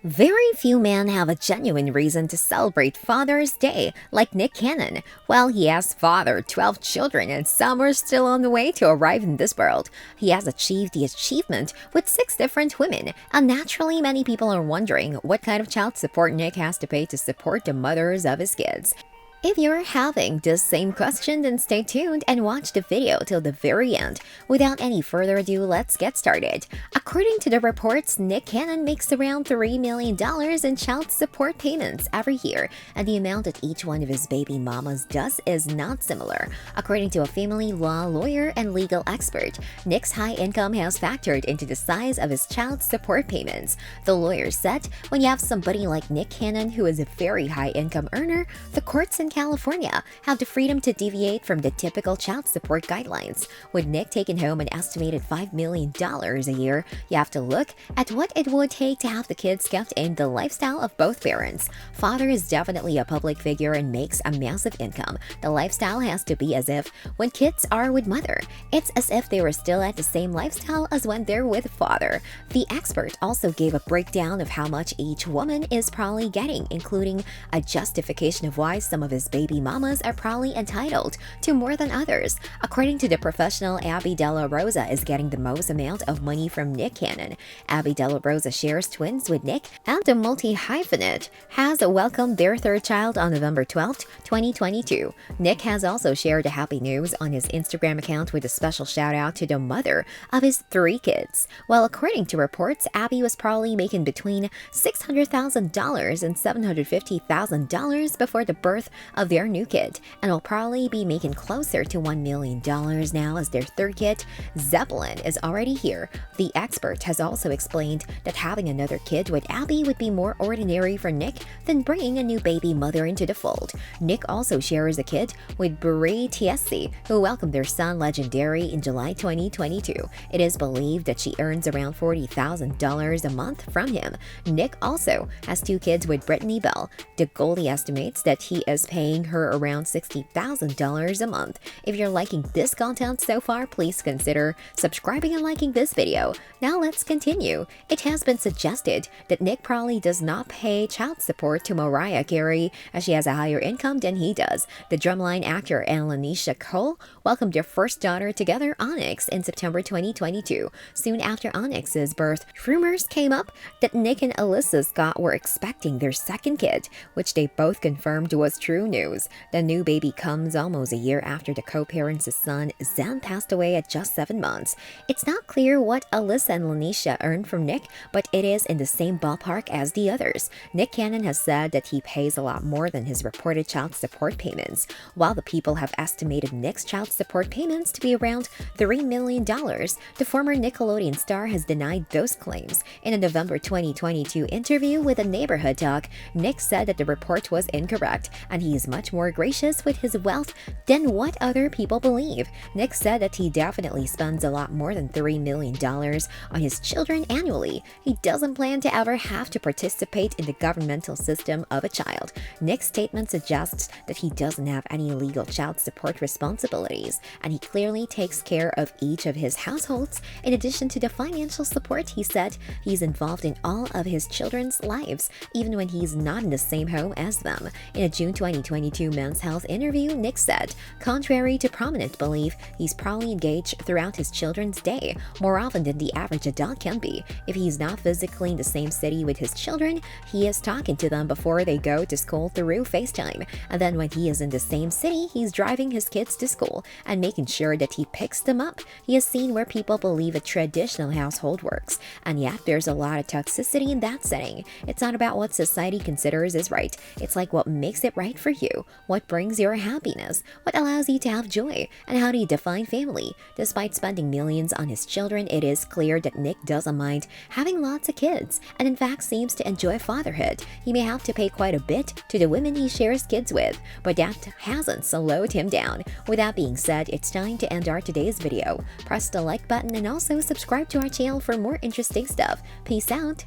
Very few men have a genuine reason to celebrate Father's Day, like Nick Cannon. Well, he has fathered 12 children and some are still on the way to arrive in this world. He has achieved the achievement with 6 different women, and naturally many people are wondering what kind of child support Nick has to pay to support the mothers of his kids. If you're having this same question, then stay tuned and watch the video till the very end. Without any further ado, let's get started. According to the reports, Nick Cannon makes around $3 million in child support payments every year, and the amount that each one of his baby mamas does is not similar. According to a family law lawyer and legal expert, Nick's high income has factored into the size of his child support payments. The lawyer said, when you have somebody like Nick Cannon who is a very high income earner, the courts in California have the freedom to deviate from the typical child support guidelines. With Nick taking home an estimated $5 million a year, you have to look at what it would take to have the kids kept in the lifestyle of both parents. Father is definitely a public figure and makes a massive income. The lifestyle has to be as if when kids are with mother, it's as if they were still at the same lifestyle as when they're with father. The expert also gave a breakdown of how much each woman is probably getting, including a justification of why some of his baby mamas are probably entitled to more than others. According to the professional, Abby Della Rosa is getting the most amount of money from Nick Cannon. Abby Della Rosa shares twins with Nick, and the multi-hyphenate has welcomed their third child on November 12, 2022. Nick has also shared the happy news on his Instagram account with a special shout out to the mother of his 3 kids. Well, according to reports, Abby was probably making between $600,000 and $750,000 before the birth of their new kid, and will probably be making closer to $1 million now as their third kid, Zeppelin, is already here. The expert has also explained that having another kid with Abby would be more ordinary for Nick than bringing a new baby mother into the fold. Nick also shares a kid with Brie Tiesi, who welcomed their son Legendary in July 2022. It is believed that she earns around $40,000 a month from him. Nick also has 2 kids with Brittany Bell. The Goldie estimates that he is paying her around $60,000 a month. If you're liking this content so far, please consider subscribing and liking this video. Now let's continue. It has been suggested that Nick probably does not pay child support to Mariah Carey as she has a higher income than he does. The drumline actor and Lanisha Cole welcomed their first daughter together, Onyx, in September 2022. Soon after Onyx's birth, rumors came up that Nick and Alyssa Scott were expecting their second kid, which they both confirmed was true news. The new baby comes almost a year after the co-parents' son, Zen, passed away at just 7 months. It's not clear what Alyssa and Lanisha earned from Nick, but it is in the same ballpark as the others. Nick Cannon has said that he pays a lot more than his reported child support payments. While the people have estimated Nick's child support payments to be around $3 million, the former Nickelodeon star has denied those claims. In a November 2022 interview with a Neighborhood Talk, Nick said that the report was incorrect, and he is much more gracious with his wealth than what other people believe. Nick said that he definitely spends a lot more than $3 million on his children annually. He doesn't plan to ever have to participate in the governmental system of a child. Nick's statement suggests that he doesn't have any legal child support responsibilities, and he clearly takes care of each of his households. In addition to the financial support, he said he's involved in all of his children's lives, even when he's not in the same home as them. In a June 2022 Men's Health interview, Nick said, contrary to prominent belief, he's probably engaged throughout his children's day, more often than the average adult can be. If he's not physically in the same city with his children, he is talking to them before they go to school through FaceTime. And then when he is in the same city, he's driving his kids to school and making sure that he picks them up. He has seen where people believe a traditional household works, and yet there's a lot of toxicity in that setting. It's not about what society considers is right. It's like what makes it right for you, what brings your happiness, what allows you to have joy, and how do you define family. Despite spending millions on his children, it is clear that Nick doesn't mind having lots of kids, and in fact seems to enjoy fatherhood. He may have to pay quite a bit to the women he shares kids with, but that hasn't slowed him down. With that being said, it's time to end our today's video. Press the like button and also subscribe to our channel for more interesting stuff. Peace out!